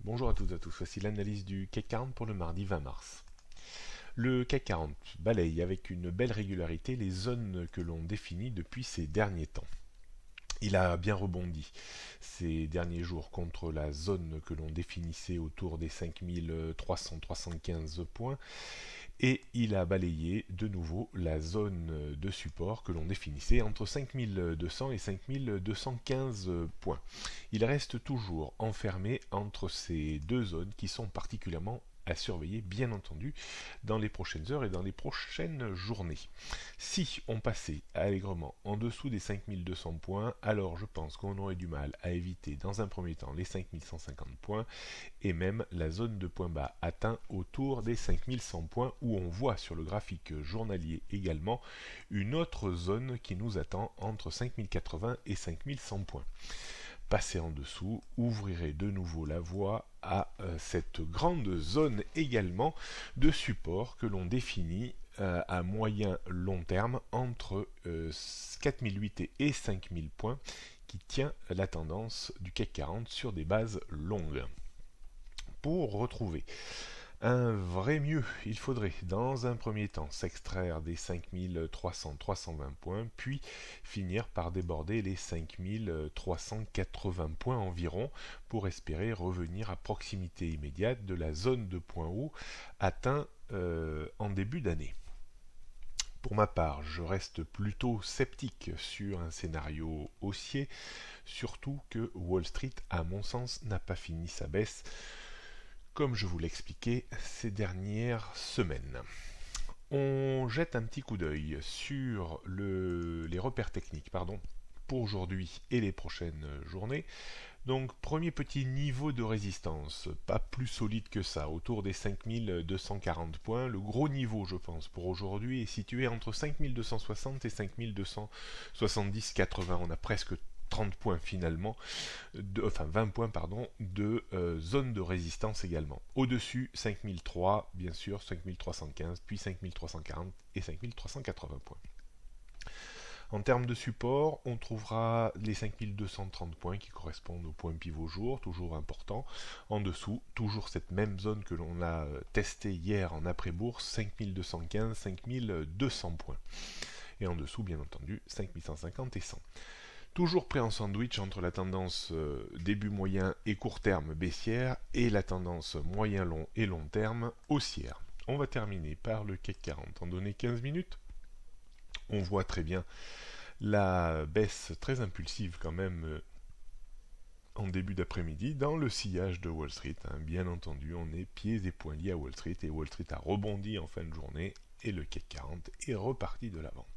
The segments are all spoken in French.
Bonjour à toutes et à tous, voici l'analyse du CAC 40 pour le mardi 20 mars. Le CAC 40 balaye avec une belle régularité les zones que l'on définit depuis ces derniers temps. Il a bien rebondi ces derniers jours contre la zone que l'on définissait autour des 5375 points et il a balayé de nouveau la zone de support que l'on définissait entre 5200 et 5215 points. Il reste toujours enfermé entre ces deux zones qui sont particulièrement à surveiller, bien entendu, dans les prochaines heures et dans les prochaines journées. Si on passait allègrement en dessous des 5200 points, alors je pense qu'on aurait du mal à éviter dans un premier temps les 5150 points et même la zone de point bas atteint autour des 5100 points où on voit sur le graphique journalier également une autre zone qui nous attend entre 5080 et 5100 points. Passer en dessous ouvrirait de nouveau la voie à cette grande zone également de support que l'on définit à moyen long terme entre 4008 et 5000 points qui tient la tendance du CAC 40 sur des bases longues. Pour retrouver un vrai mieux, il faudrait dans un premier temps s'extraire des 5300-320 points, puis finir par déborder les 5380 points environ pour espérer revenir à proximité immédiate de la zone de point haut atteint en début d'année. Pour ma part, je reste plutôt sceptique sur un scénario haussier, surtout que Wall Street, à mon sens, n'a pas fini sa baisse comme je vous l'expliquais ces dernières semaines. On jette un petit coup d'œil sur les repères techniques pour aujourd'hui et les prochaines journées. Donc premier petit niveau de résistance, pas plus solide que ça, autour des 5240 points. Le gros niveau, je pense, pour aujourd'hui est situé entre 5260 et 5270-80. On a presque 30 points finalement, 20 points de zone de résistance également. Au-dessus, 5003, bien sûr, 5315, puis 5340 et 5380 points. En termes de support, on trouvera les 5230 points qui correspondent au point pivot jour, toujours important. En dessous, toujours cette même zone que l'on a testée hier en après-bourse, 5215, 5200 points. Et en dessous, bien entendu, 5150 et 100. Toujours pris en sandwich entre la tendance début moyen et court terme baissière et la tendance moyen long et long terme haussière. On va terminer par le CAC 40 en données 15 minutes. On voit très bien la baisse très impulsive quand même en début d'après-midi dans le sillage de Wall Street. Bien entendu, on est pieds et poings liés à Wall Street et Wall Street a rebondi en fin de journée et le CAC 40 est reparti de l'avant.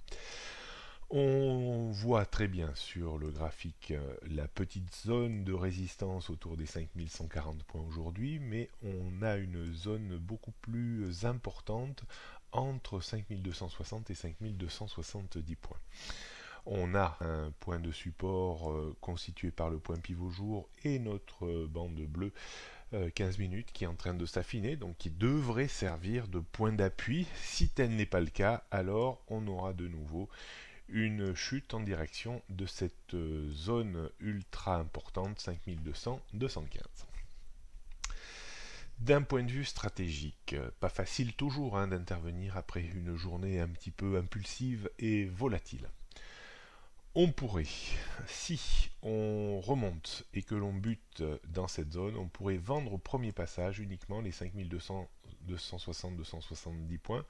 On voit très bien sur le graphique la petite zone de résistance autour des 5140 points aujourd'hui, mais on a une zone beaucoup plus importante entre 5260 et 5270 points. On a un point de support constitué par le point pivot jour et notre bande bleue 15 minutes qui est en train de s'affiner, donc qui devrait servir de point d'appui. Si tel n'est pas le cas, alors on aura de nouveau une chute en direction de cette zone ultra importante 5200-215. D'un point de vue stratégique, pas facile toujours d'intervenir après une journée un petit peu impulsive et volatile. On pourrait, si on remonte et que l'on bute dans cette zone, on pourrait vendre au premier passage uniquement les 5200, 260, 270 points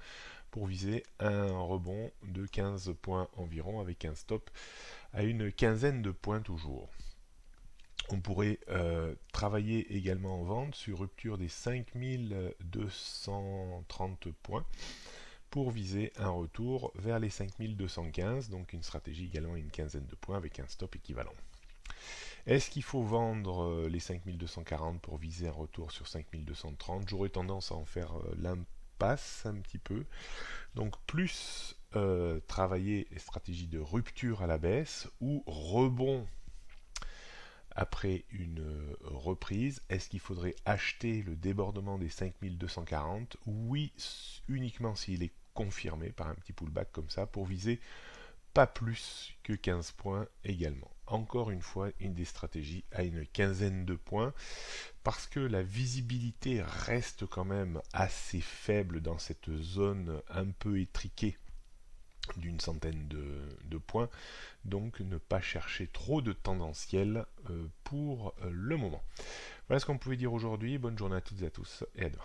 pour viser un rebond de 15 points environ avec un stop à une quinzaine de points toujours. On pourrait travailler également en vente sur rupture des 5230 points pour viser un retour vers les 5215, donc une stratégie également à une quinzaine de points avec un stop équivalent. Est-ce qu'il faut vendre les 5240 pour viser un retour sur 5230 ? J'aurais tendance à en faire l'impasse un petit peu. Donc plus travailler les stratégies de rupture à la baisse ou rebond après une reprise. Est-ce qu'il faudrait acheter le débordement des 5240 ? Oui, uniquement s'il est confirmé par un petit pullback comme ça pour viser pas plus que 15 points également. Encore une fois, une des stratégies à une quinzaine de points, parce que la visibilité reste quand même assez faible dans cette zone un peu étriquée d'une centaine de points, donc ne pas chercher trop de tendanciel pour le moment. Voilà ce qu'on pouvait dire aujourd'hui. Bonne journée à toutes et à tous, et à demain.